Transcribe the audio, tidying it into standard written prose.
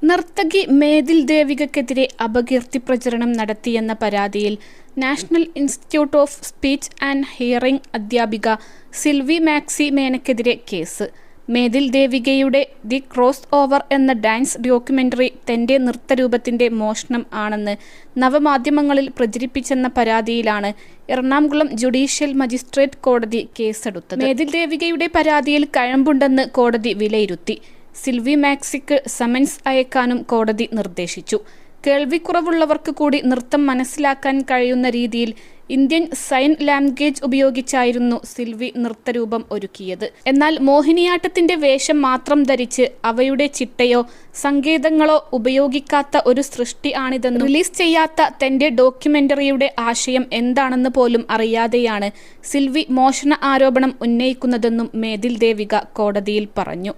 നർത്തകി മേതിൽ ദേവികയ്ക്കെതിരെ അപകീർത്തി പ്രചരണം നടത്തിയെന്ന പരാതിയിൽ national institute of speech and hearing അധ്യാപിക സിൽവി മാക്സി മേനയ്ക്കെതിരെ കേസ്. മേതിൽ ദേവികയുടെ ദി ക്രോസ് ഓവർ എന്ന ഡാൻസ് ഡോക്യുമെന്ററി തന്റെ നൃത്തരൂപത്തിന്റെ മോഷണം ആണെന്ന് നവമാധ്യമങ്ങളിൽ പ്രചരിപ്പിച്ചെന്ന പരാതിയിലാണ് എറണാകുളം ജുഡീഷ്യൽ മജിസ്ട്രേറ്റ് കോടതി കേസെടുത്തത്. മേതിൽ ദേവികയുടെ പരാതിയിൽ കഴമ്പുണ്ടെന്ന് കോടതി വിലയിരുത്തി. സിൽവി മാക്സിക്ക് സമൻസ് അയക്കാനും കോടതി നിർദ്ദേശിച്ചു. കേൾവിക്കുറവുള്ളവർക്ക് കൂടി നൃത്തം മനസ്സിലാക്കാൻ കഴിയുന്ന രീതിയിൽ ഇന്ത്യൻ സൈൻ ലാംഗ്വേജ് ഉപയോഗിച്ചായിരുന്നു സിൽവി നൃത്തരൂപം ഒരുക്കിയത്. എന്നാൽ മോഹിനിയാട്ടത്തിന്റെ വേഷം മാത്രം ധരിച്ച് അവയുടെ ചിട്ടയോ സങ്കേതങ്ങളോ ഉപയോഗിക്കാത്ത ഒരു സൃഷ്ടി ആണിതെന്നും റിലീസ് ചെയ്യാത്ത തന്റെ ഡോക്യുമെന്ററിയുടെ ആശയം എന്താണെന്ന് പോലും അറിയാതെയാണ് സിൽവി മോഷണ ആരോപണം ഉന്നയിക്കുന്നതെന്നും മേതിൽ ദേവിക കോടതിയിൽ പറഞ്ഞു.